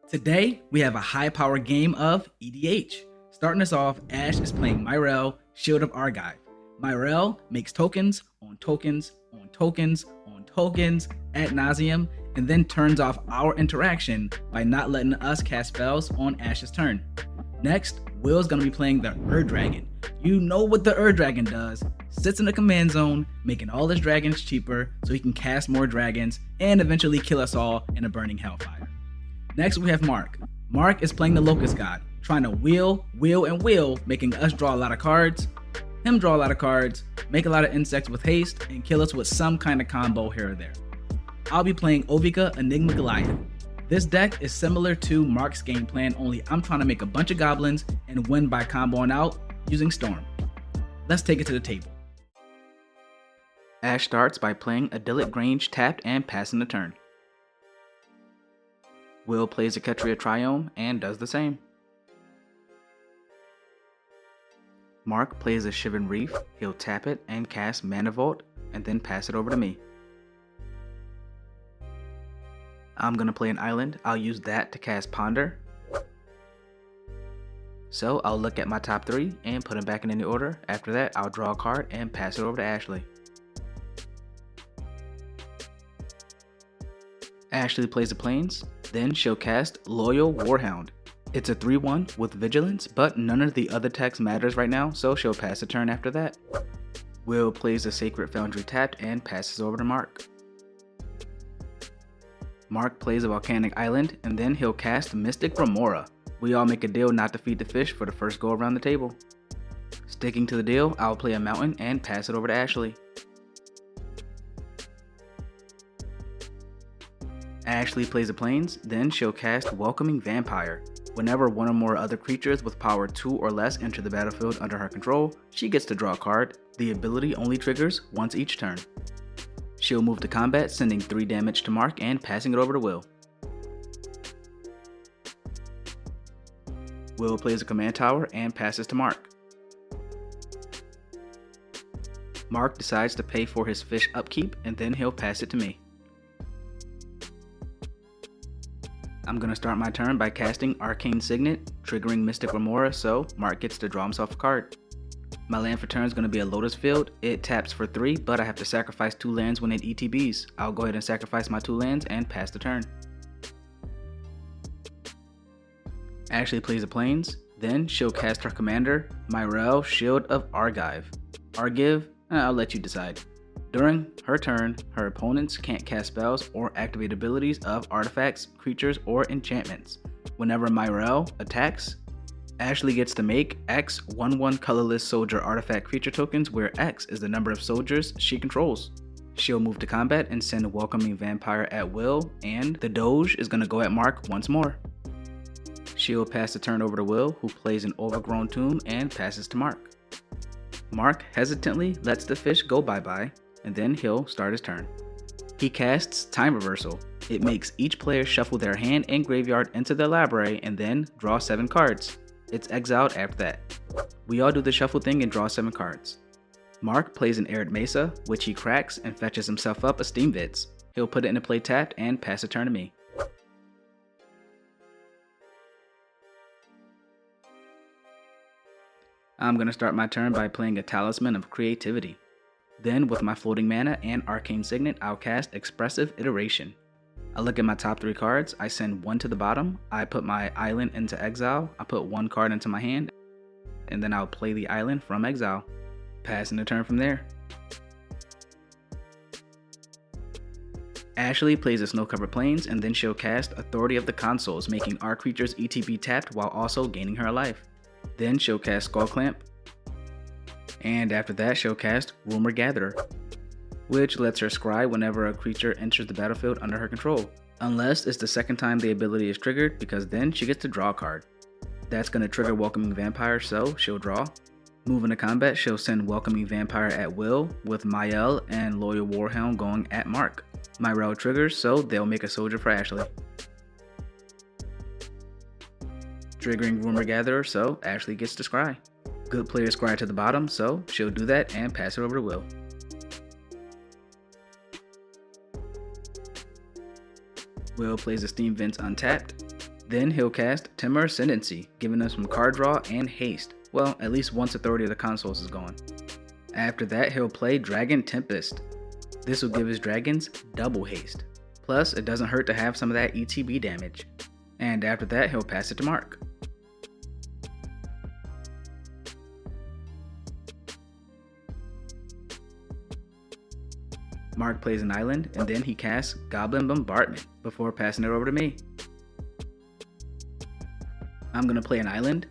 Today, we have a high-power game of EDH. Starting us off, Ash is playing Myrel, Shield of Argive. Myrel makes tokens on tokens on tokens on tokens ad nauseum, and then turns off our interaction by not letting us cast spells on Ash's turn. Next, Will's gonna be playing the Ur-Dragon. You know what the Ur-Dragon does. Sits in the command zone, making all his dragons cheaper so he can cast more dragons and eventually kill us all in a burning hellfire. Next, we have Mark. Mark is playing the Locust God, trying to wheel, making us draw a lot of cards, him draw a lot of cards, make a lot of insects with haste, and kill us with some kind of combo here or there. I'll be playing Ovika, Enigma, Goliath. This deck is similar to Mark's game plan, only I'm trying to make a bunch of goblins and win by comboing out using Storm. Let's take it to the table. Ash starts by playing Idyllic Grange tapped and passing the turn. Will plays a Ketria Triome and does the same. Mark plays a Shivan Reef, he'll tap it and cast Mana Vault and then pass it over to me. I'm gonna play an island, I'll use that to cast Ponder. So I'll look at my top 3 and put them back in any order. After that, I'll draw a card and pass it over to Ashley. Ashley plays the Plains, then she'll cast Loyal Warhound. It's a 3/1 with Vigilance, but none of the other text matters right now, so she'll pass a turn after that. Will plays the Sacred Foundry tapped and passes over to Mark. Mark plays a Volcanic Island, and then he'll cast Mystic Remora. We all make a deal not to feed the fish for the first go around the table. Sticking to the deal, I'll play a Mountain and pass it over to Ashley. Ashley plays the Plains, then she'll cast Welcoming Vampire. Whenever one or more other creatures with power 2 or less enter the battlefield under her control, she gets to draw a card. The ability only triggers once each turn. She'll move to combat, sending 3 damage to Mark and passing it over to Will. Will plays a Command Tower and passes to Mark. Mark decides to pay for his fish upkeep and then he'll pass it to me. I'm going to start my turn by casting Arcane Signet, triggering Mystic Remora, so Mark gets to draw himself a card. My land for turn is going to be a Lotus Field. It taps for 3, but I have to sacrifice 2 lands when it ETBs. I'll go ahead and sacrifice my 2 lands and pass the turn. Ashley plays the Plains, then she'll cast her commander, Myrel, Shield of Argive. Argive? I'll let you decide. During her turn, her opponents can't cast spells or activate abilities of artifacts, creatures, or enchantments. Whenever Myrel attacks, Ashley gets to make X 1/1 colorless soldier artifact creature tokens where X is the number of soldiers she controls. She'll move to combat and send Welcoming Vampire at will, and the Doge is going to go at Mark once more. She'll pass the turn over to Will, who plays an Overgrown Tomb and passes to Mark. Mark hesitantly lets the fish go bye-bye, and then he'll start his turn. He casts Time Reversal. It makes each player shuffle their hand and graveyard into their library and then draw 7 cards. It's exiled after that. We all do the shuffle thing and draw 7 cards. Mark plays an Arid Mesa, which he cracks and fetches himself up a Steam Vids. He'll put it into play tapped and pass a turn to me. I'm going to start my turn by playing a Talisman of Creativity. Then, with my floating mana and Arcane Signet, I'll cast Expressive Iteration. I look at my top 3 cards, I send 1 to the bottom, I put my island into exile, I put 1 card into my hand, and then I'll play the island from exile, passing the turn from there. Ashley plays the Snow-Covered Plains, and then she'll cast Authority of the Consuls, making our creatures ETB tapped while also gaining her life. Then she'll cast Skull Clamp, and after that she'll cast Rumor Gatherer, which lets her scry whenever a creature enters the battlefield under her control, unless it's the second time the ability is triggered, because then she gets to draw a card. That's going to trigger Welcoming Vampire, so she'll draw. Moving to combat, she'll send Welcoming Vampire at will, with Myrel and Loyal Warhound going at Mark. Myrel triggers, so they'll make a soldier for Ashley. Triggering Rumor Gatherer, so Ashley gets to scry. Good player scry to the bottom, so she'll do that and pass it over to Will. Will plays the Steam Vents untapped. Then he'll cast Timur Ascendancy, giving us some card draw and haste. Well, at least once Authority of the Consoles is gone. After that, he'll play Dragon Tempest. This will give his dragons double haste. Plus, it doesn't hurt to have some of that ETB damage. And after that, he'll pass it to Mark. Mark plays an island, and then he casts Goblin Bombardment before passing it over to me. I'm going to play an island,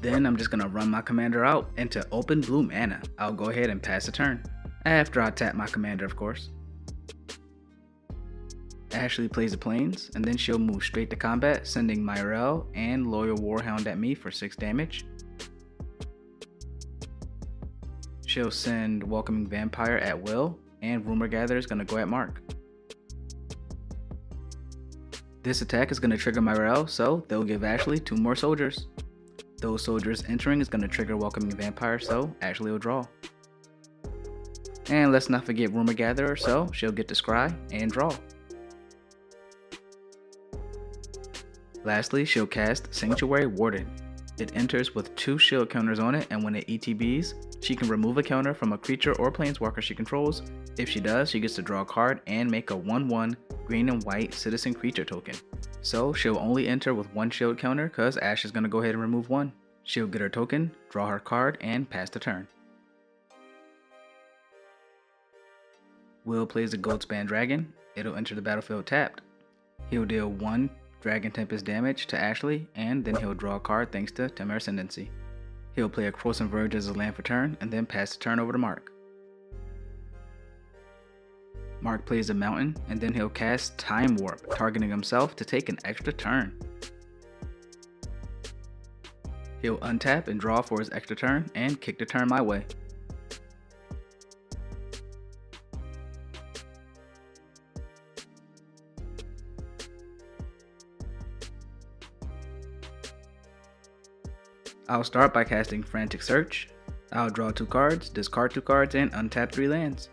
then I'm just going to run my commander out into open blue mana. I'll go ahead and pass a turn, after I tap my commander of course. Ashley plays the plains, and then she'll move straight to combat, sending Myrel and Loyal Warhound at me for 6 damage. She'll send Welcoming Vampire at will, and Rumor Gatherer is going to go at Mark. This attack is going to trigger Myrel, so they'll give Ashley 2 more soldiers. Those soldiers entering is going to trigger Welcoming Vampire, so Ashley will draw. And let's not forget Rumor Gatherer, so she'll get to scry and draw. Lastly, she'll cast Sanctuary Warden. It enters with 2 shield counters on it, and when it ETBs, she can remove a counter from a creature or planeswalker she controls. If she does, she gets to draw a card and make a 1/1 green and white citizen creature token. So she'll only enter with 1 shield counter because Ash is going to go ahead and remove 1. She'll get her token, draw her card, and pass the turn. Will plays a Goldspan Dragon. It'll enter the battlefield tapped. He'll deal 1 Dragon Tempest damage to Ashley, and then he'll draw a card thanks to Timur Ascendancy. He'll play a Croissant Verge as a land for turn, and then pass the turn over to Mark. Mark plays a Mountain, and then he'll cast Time Warp, targeting himself to take an extra turn. He'll untap and draw for his extra turn, and kick the turn my way. I'll start by casting Frantic Search. I'll draw 2 cards, discard 2 cards, and untap 3 lands.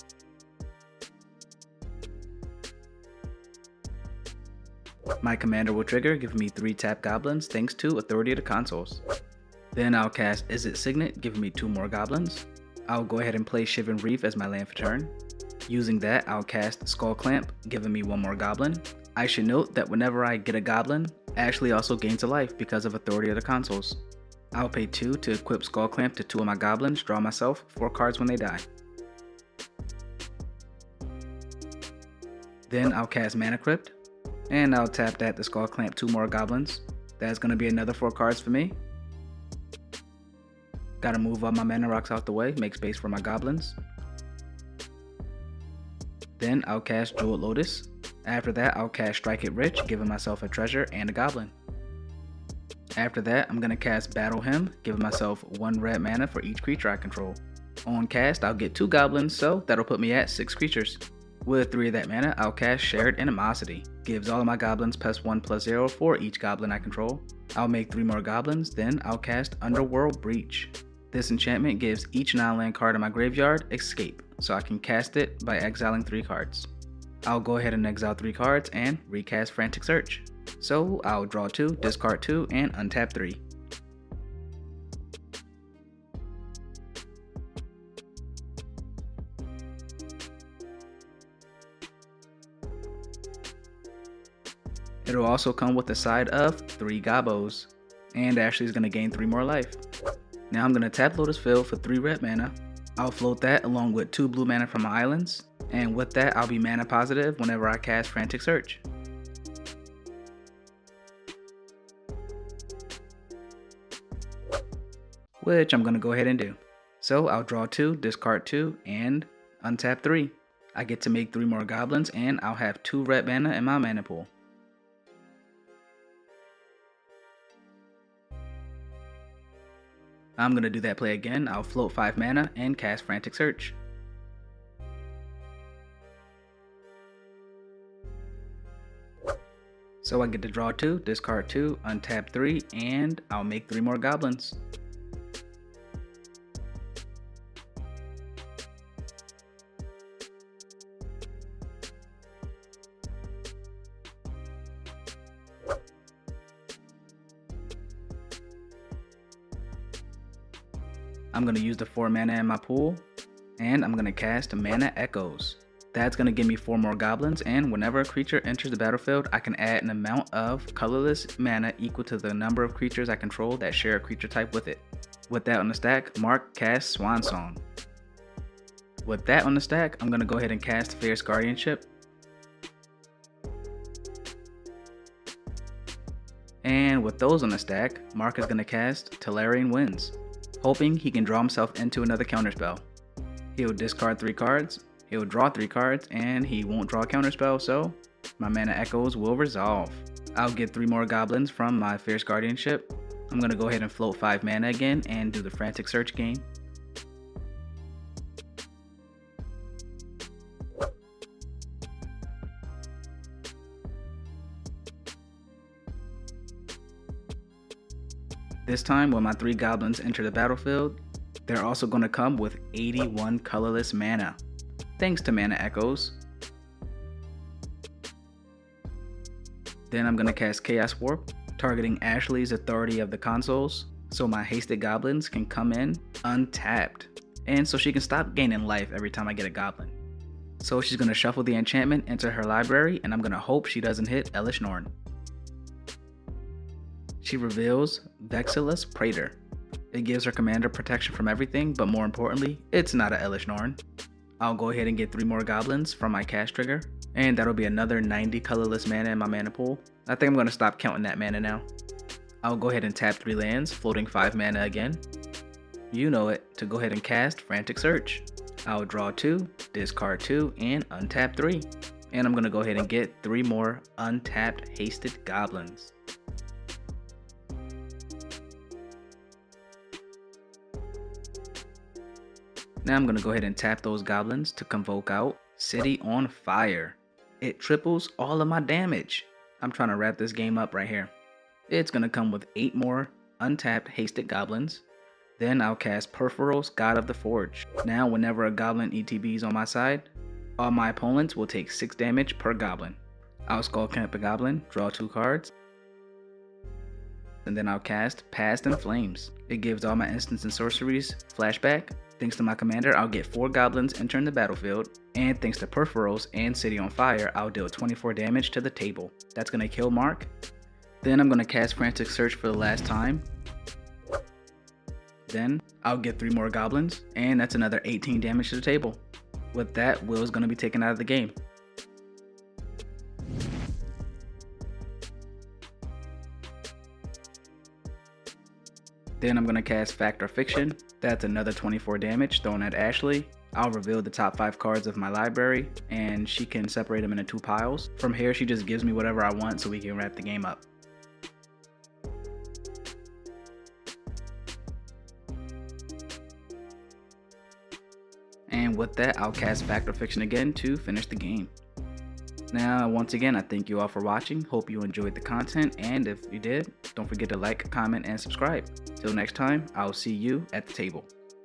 My commander will trigger, giving me 3 tap goblins thanks to Authority of the Consoles. Then I'll cast Izzet Signet, giving me 2 more goblins. I'll go ahead and play Shivan Reef as my land for turn. Using that, I'll cast Skull Clamp, giving me 1 more goblin. I should note that whenever I get a goblin, Ashley also gains a life because of Authority of the Consoles. I'll pay 2 to equip Skull Clamp to 2 of my goblins, draw myself 4 cards when they die. Then I'll cast Mana Crypt, and I'll tap that to Skull Clamp 2 more goblins. That's going to be another 4 cards for me. Gotta move all my mana rocks out the way, make space for my goblins. Then I'll cast Jeweled Lotus. After that, I'll cast Strike It Rich, giving myself a treasure and a goblin. After that, I'm going to cast Battle Hymn, giving myself 1 red mana for each creature I control. On cast, I'll get 2 goblins, so that'll put me at 6 creatures. With 3 of that mana, I'll cast Shared Animosity. Gives all of my goblins +1/+0 for each goblin I control. I'll make 3 more goblins, then I'll cast Underworld Breach. This enchantment gives each non-land card in my graveyard Escape, so I can cast it by exiling 3 cards. I'll go ahead and exile 3 cards and recast Frantic Search. So I'll draw 2, discard 2, and untap 3. It'll also come with a side of 3 Gobos, and Ashley's going to gain 3 more life. Now I'm going to tap Lotus Field for 3 red mana. I'll float that along with 2 blue mana from my islands, and with that I'll be mana positive whenever I cast Frantic Search. Which I'm going to go ahead and do. So I'll draw 2, discard 2, and untap 3. I get to make 3 more goblins, and I'll have 2 red mana in my mana pool. I'm going to do that play again. I'll float 5 mana and cast Frantic Search. So I get to draw 2, discard 2, untap 3, and I'll make 3 more goblins. I'm going to use the 4 mana in my pool, and I'm going to cast Mana Echoes. That's going to give me 4 more goblins, and whenever a creature enters the battlefield, I can add an amount of colorless mana equal to the number of creatures I control that share a creature type with it. With that on the stack, Mark casts Swan Song. With that on the stack, I'm going to go ahead and cast Fierce Guardianship. And with those on the stack, Mark is going to cast Tolarian Winds, hoping he can draw himself into another counterspell. He'll discard 3 cards, he'll draw 3 cards, and he won't draw a counterspell, so my Mana Echoes will resolve. I'll get 3 more goblins from my Fierce Guardianship. I'm going to go ahead and float 5 mana again and do the Frantic Search game. This time, when my 3 goblins enter the battlefield, they're also going to come with 81 colorless mana, thanks to Mana Echoes. Then I'm going to cast Chaos Warp, targeting Ashley's Authority of the Consoles, so my hasted goblins can come in untapped, and so she can stop gaining life every time I get a goblin. So she's going to shuffle the enchantment into her library, and I'm going to hope she doesn't hit Elesh Norn. She reveals Vexillus Praetor. It gives her commander protection from everything, but more importantly, it's not a Elesh Norn. I'll go ahead and get 3 more goblins from my cast trigger, and that'll be another 90 colorless mana in my mana pool. I think I'm going to stop counting that mana now. I'll go ahead and tap 3 lands, floating 5 mana again. You know it, to go ahead and cast Frantic Search. I'll draw 2, discard 2, and untap 3. And I'm going to go ahead and get 3 more untapped hasted goblins. Now I'm going to go ahead and tap those goblins to convoke out City on Fire. It triples all of my damage. I'm trying to wrap this game up right here. It's going to come with 8 more untapped hasted goblins. Then I'll cast Perforals, God of the Forge. Now whenever a goblin ETBs on my side, all my opponents will take 6 damage per goblin. I'll Skull Camp a goblin, draw 2 cards. And then I'll cast Past in Flames. It gives all my instants and sorceries flashback. Thanks to my commander, I'll get 4 goblins entering the battlefield, and thanks to Perforals and City on Fire, I'll deal 24 damage to the table. That's going to kill Mark. Then I'm going to cast Frantic Search for the last time. Then I'll get 3 more goblins, and that's another 18 damage to the table. With that, Will's going to be taken out of the game. Then I'm going to cast Fact or Fiction. That's another 24 damage thrown at Ashley. I'll reveal the top 5 cards of my library, and she can separate them into 2 piles. From here, she just gives me whatever I want so we can wrap the game up. And with that, I'll cast Fact or Fiction again to finish the game. Now, once again, I thank you all for watching. Hope you enjoyed the content, and if you did, don't forget to like, comment, and subscribe. Till next time, I'll see you at the table.